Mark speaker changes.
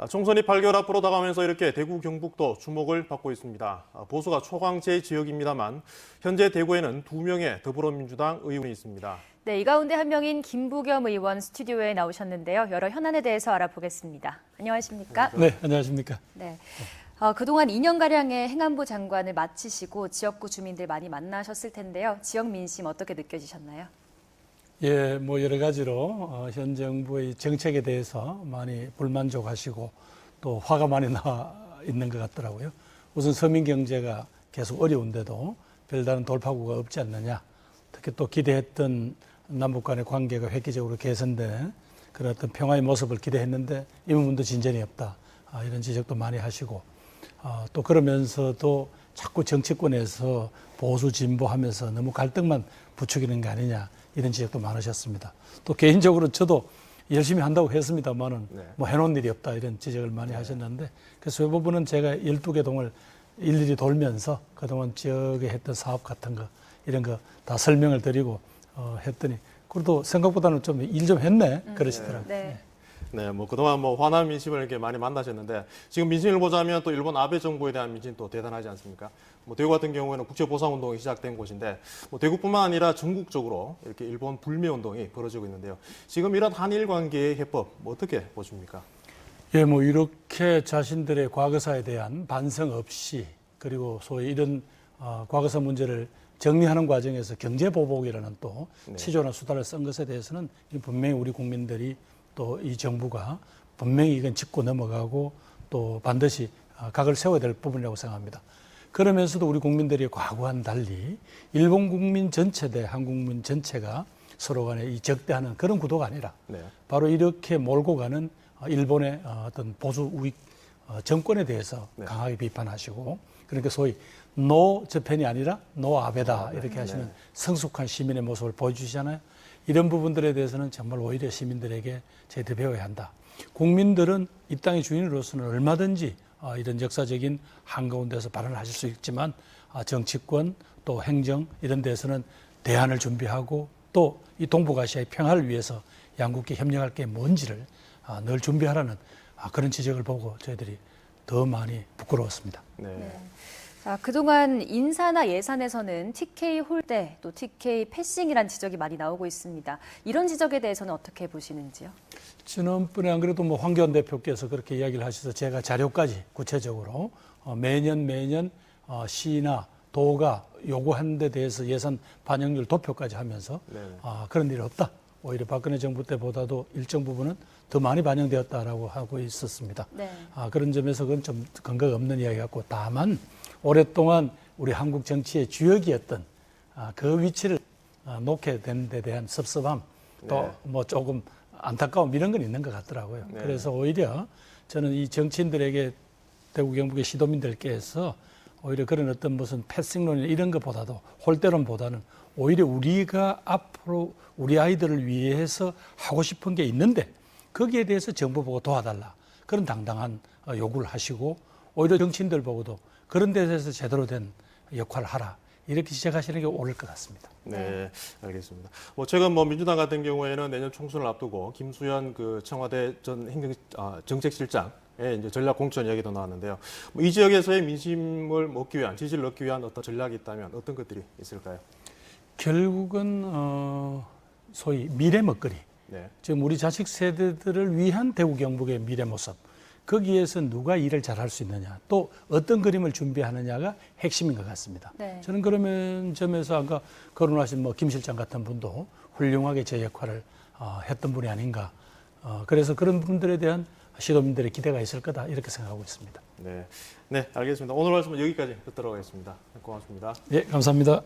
Speaker 1: 총선이 8개월 앞으로 다가오면서 이렇게 대구 경북도 주목을 받고 있습니다. 보수가 초강제 지역입니다만 현재 대구에는 2명의 더불어민주당 의원이 있습니다.
Speaker 2: 네, 이 가운데 한 명인 김부겸 의원 스튜디오에 나오셨는데요. 여러 현안에 대해서 알아보겠습니다. 안녕하십니까?
Speaker 3: 네, 안녕하십니까?
Speaker 2: 네. 그동안 2년가량의 행안부 장관을 마치시고 지역구 주민들 많이 만나셨을 텐데요. 지역 민심 어떻게 느껴지셨나요?
Speaker 3: 예, 뭐 여러 가지로 현 정부의 정책에 대해서 많이 불만족하시고 또 화가 많이 나 있는 것 같더라고요. 우선 서민 경제가 계속 어려운데도 별다른 돌파구가 없지 않느냐. 특히 또 기대했던 남북 간의 관계가 획기적으로 개선된 그런 어떤 평화의 모습을 기대했는데 이 부분도 진전이 없다. 이런 지적도 많이 하시고 또 그러면서도 자꾸 정치권에서 보수 진보하면서 너무 갈등만 부추기는 거 아니냐. 이런 지적도 많으셨습니다. 또 개인적으로 저도 열심히 한다고 했습니다만은 뭐 해놓은 일이 없다 이런 지적을 많이 하셨는데 그래서 이 부분은 제가 12개 동을 일일이 돌면서 그동안 지역에 했던 사업 같은 거 이런 거 다 설명을 드리고 했더니 그래도 생각보다는 좀 일 좀 했네 그러시더라고요.
Speaker 2: 네.
Speaker 1: 네, 뭐 그동안 뭐 화남 민심을 이렇게 많이 만나셨는데 지금 민심을 보자면 또 일본 아베 정부에 대한 민심 또 대단하지 않습니까? 뭐 대구 같은 경우에는 국제보상운동이 시작된 곳인데 뭐 대구뿐만 아니라 전국적으로 이렇게 일본 불매운동이 벌어지고 있는데요. 지금 이런 한일 관계의 해법 뭐 어떻게 보십니까?
Speaker 3: 예, 뭐 이렇게 자신들의 과거사에 대한 반성 없이 그리고 소위 이런 과거사 문제를 정리하는 과정에서 경제보복이라는 또 치졸한 수단을 쓴 것에 대해서는 분명히 우리 국민들이 또 이 정부가 분명히 이건 짚고 넘어가고 또 반드시 각을 세워야 될 부분이라고 생각합니다. 그러면서도 우리 국민들이 과거와는 달리 일본 국민 전체 대 한국 국민 전체가 서로 간에 이 적대하는 그런 구도가 아니라 바로 이렇게 몰고 가는 일본의 어떤 보수 우익 정권에 대해서 강하게 비판하시고 그러니까 소위 노 저펜이 아니라 노 아베다 이렇게 하시는 성숙한 시민의 모습을 보여주시잖아요. 이런 부분들에 대해서는 정말 오히려 시민들에게 저희들이 배워야 한다. 국민들은 이 땅의 주인으로서는 얼마든지 이런 역사적인 한가운데서 발언을 하실 수 있지만 정치권 또 행정 이런 데서는 대안을 준비하고 또 이 동북아시아의 평화를 위해서 양국끼리 협력할 게 뭔지를 늘 준비하라는 그런 지적을 보고 저희들이 더 많이 부끄러웠습니다.
Speaker 2: 네. 자, 그동안 인사나 예산에서는 TK 홀대 또 TK 패싱이라는 지적이 많이 나오고 있습니다. 이런 지적에 대해서는 어떻게 보시는지요? 지난번에
Speaker 3: 안 그래도 뭐 황교안 대표께서 그렇게 이야기를 하셔서 제가 자료까지 구체적으로 매년 시나 도가 요구하는 데 대해서 예산 반영률 도표까지 하면서 그런 일이 없다. 오히려 박근혜 정부 때보다도 일정 부분은 더 많이 반영되었다라고 하고 있었습니다. 그런 점에서 그건 좀 근거가 없는 이야기 같고 다만 오랫동안 우리 한국 정치의 주역이었던 그 위치를 놓게 된 데 대한 섭섭함 또 뭐 조금 안타까움 이런 건 있는 것 같더라고요. 그래서 오히려 저는 이 정치인들에게 대구 경북의 시도민들께서 오히려 그런 어떤 무슨 패싱론이나 이런 것보다도 홀대론보다는 오히려 우리가 앞으로 우리 아이들을 위해서 하고 싶은 게 있는데 거기에 대해서 정부 보고 도와달라. 그런 당당한 요구를 하시고 오히려 정치인들 보고도 그런 데 대해서 제대로 된 역할을 하라. 이렇게 시작하시는 게 옳을 것 같습니다.
Speaker 1: 네, 알겠습니다. 최근 민주당 같은 경우에는 내년 총선을 앞두고 김수현 그 청와대 전 정책실장의 이제 전략 공천 이야기도 나왔는데요. 이 지역에서의 민심을 얻기 위한 지지를 얻기 위한 어떤 전략이 있다면 어떤 것들이 있을까요?
Speaker 3: 결국은 소위 미래 먹거리. 지금 우리 자식 세대들을 위한 대구 경북의 미래 모습. 거기에서 누가 일을 잘할 수 있느냐, 또 어떤 그림을 준비하느냐가 핵심인 것 같습니다. 저는 그러면 점에서 아까 거론하신 김 실장 같은 분도 훌륭하게 제 역할을 했던 분이 아닌가. 그래서 그런 분들에 대한 시도민들의 기대가 있을 거다 이렇게 생각하고 있습니다.
Speaker 1: 네, 알겠습니다. 오늘 말씀은 여기까지 듣도록 하겠습니다. 고맙습니다.
Speaker 3: 예, 감사합니다.